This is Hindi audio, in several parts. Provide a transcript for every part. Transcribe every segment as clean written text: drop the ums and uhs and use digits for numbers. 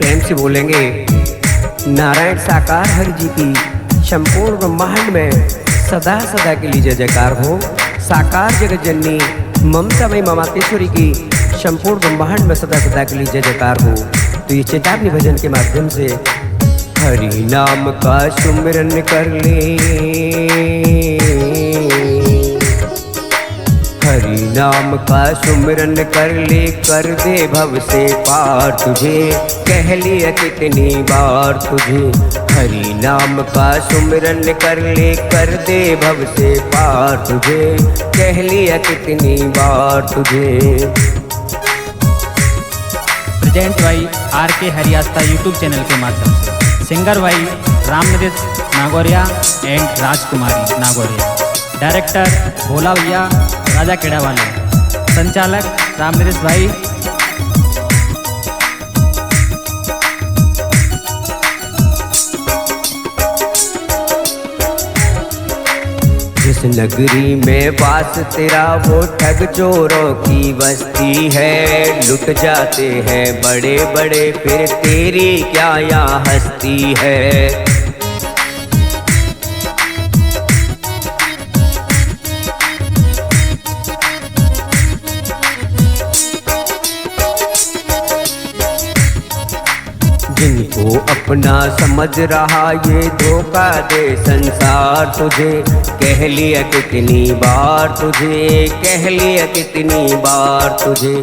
प्रेम से बोलेंगे। नारायण साकार हरि जी की संपूर्ण ब्रह्मांड में सदा सदा के लिए जय जयकार हो। साकार जगत जननी ममता मई ममातेश्वरी की संपूर्ण ब्रह्मांड में सदा सदा के लिए जय जयकार हो। तो ये चेतावनी भजन के माध्यम से हरि नाम का सुमिरन कर ले, हरि नाम का सुमिरन कर ले, कर दे भव से पार तुझे, कह लिया कितनी बार तुझे। हरि नाम का सुमिरन कर ले, कर दे भव से पार तुझे, कह लिया कितनी बार तुझे। प्रेजेंट बाई RK हरियास्ता यूट्यूब चैनल के माध्यम से singer by Ramnaresh Nagauriya and Rajkumari Nagauriya, director भोला भैया राजा केड़ा वाले, संचालक रामनरेश भाई। जिस नगरी में वास तेरा वो ठग चोरों की बस्ती है, लुट जाते हैं बड़े बड़े फिर तेरी क्या यहाँ हस्ती है। जिनको अपना समझ रहा ये धोखा दे संसार तुझे, कह लिया कितनी बार तुझे, कह लिया कितनी बार तुझे।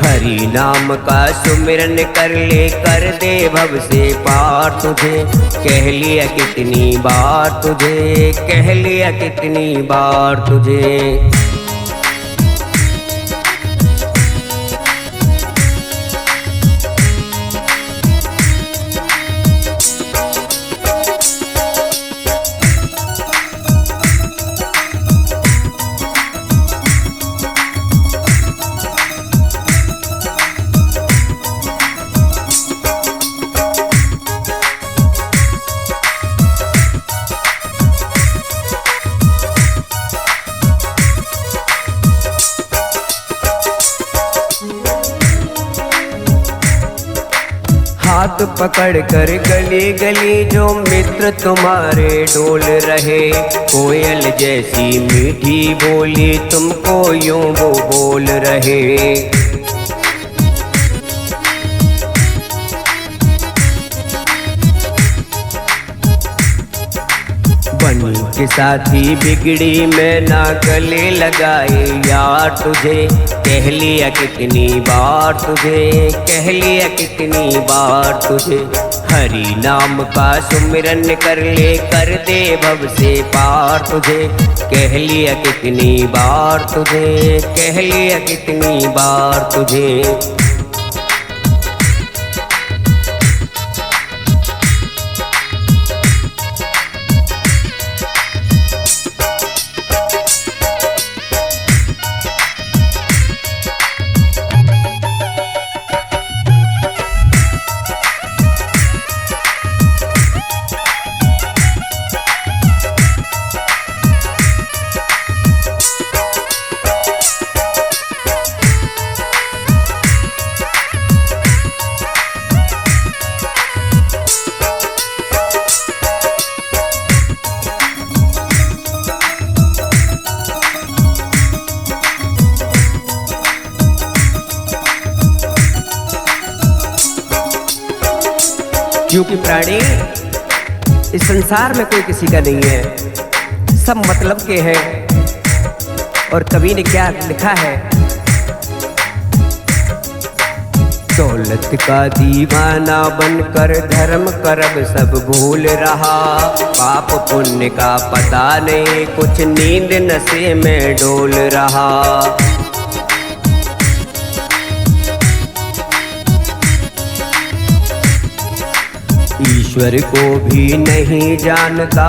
हरि नाम का सुमिरन कर ले, कर दे भव से पार तुझे, कह लिया कितनी बार तुझे, कह लिया कितनी बार तुझे। हाथ पकड़ कर गली गली जो मित्र तुम्हारे डोल रहे, कोयल जैसी मीठी बोली तुमको यूं वो बोल रहे। बन के साथी बिगड़ी में ना गले लगाए यार तुझे, कह लिया कितनी बार तुझे, कह लिया कितनी बार तुझे। हरि नाम का सुमिरन कर ले, कर दे भव से पार तुझे, कह लिया कितनी बार तुझे, कह लिया कितनी बार तुझे। क्योंकि प्राणी इस संसार में कोई किसी का नहीं है, सब मतलब के हैं। और कवि ने क्या लिखा है, दौलत का दीवाना बनकर धर्म करब सब भूल रहा, पाप पुण्य का पता नहीं कुछ नींद नशे में डोल रहा। ईश्वर को भी नहीं जानता,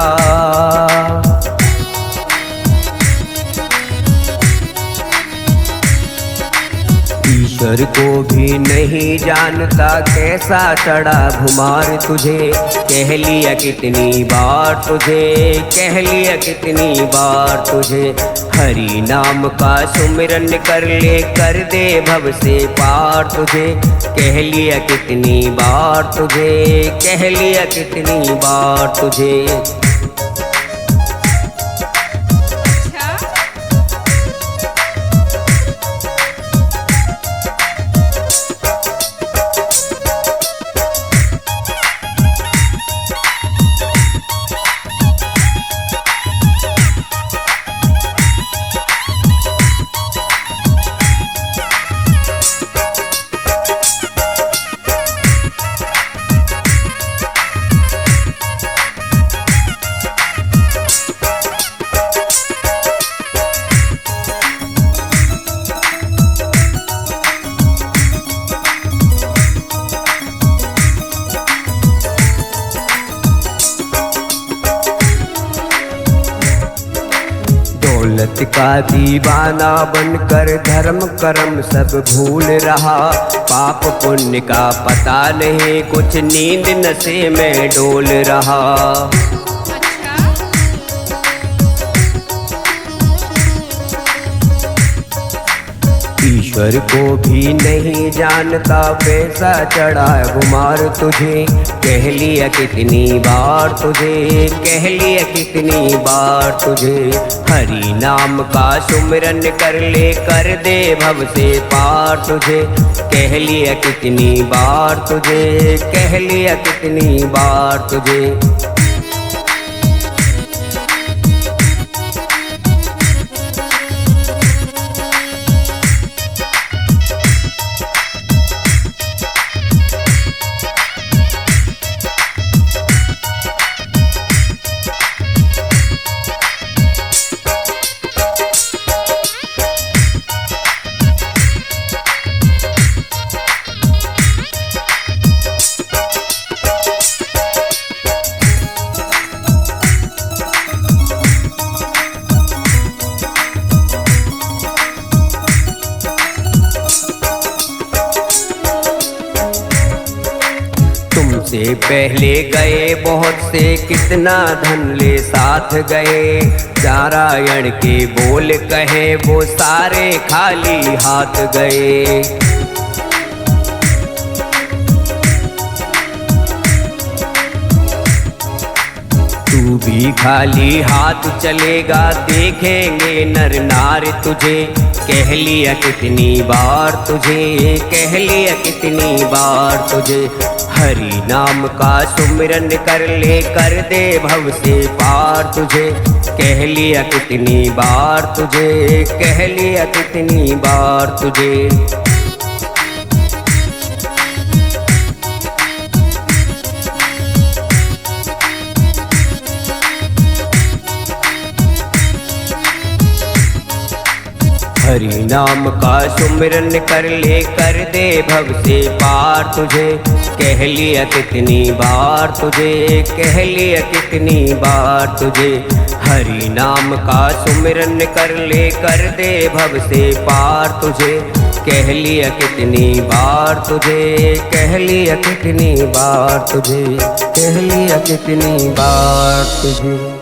ईश्वर को भी नहीं जानता कैसा चढ़ा घुमार तुझे। कह लिया कितनी बार तुझे, कह लिया कितनी बार तुझे। हरि नाम का सुमिरन कर ले, कर दे भव से पार तुझे। कह लिया कितनी बार तुझे, कह लिया कितनी बार तुझे। दौलत का दीवाना बनकर धर्म कर्म सब भूल रहा। पाप पुण्य का पता नहीं, कुछ नींद नशे में डोल रहा। ईश्वर को भी नहीं जानता कैसा चढ़ा घुमार तुझे। कह लिया कितनी बार तुझे, कह लिया कितनी बार तुझे। हरि नाम का सुमिरन कर ले, कर दे भव से पार तुझे। कह लिया कितनी बार तुझे, कह लिया कितनी बार तुझे। तुमसे पहले गए बहुत से, कितना धन ले साथ गए। नारायण के बोल कहे वो सारे खाली हाथ गए। तू भी खाली हाथ चलेगा, देखेंगे नर नार तुझे। कह लिया कितनी बार तुझे, कह लिया कितनी बार तुझे। हरि नाम का सुमिरन कर ले, कर दे भव से पार तुझे। कह लिया कितनी बार तुझे, कह लिया कितनी बार तुझे। हरि नाम का सुमिरन कर ले, कर दे भव से पार तुझे। कह लिया कितनी बार तुझे, कह लिया कितनी बार तुझे। हरि नाम का सुमिरन कर ले, कर दे भव से पार तुझे। कह लिया कितनी बार तुझे, कह लिया कितनी बार तुझे, कह लिया कितनी बार तुझे।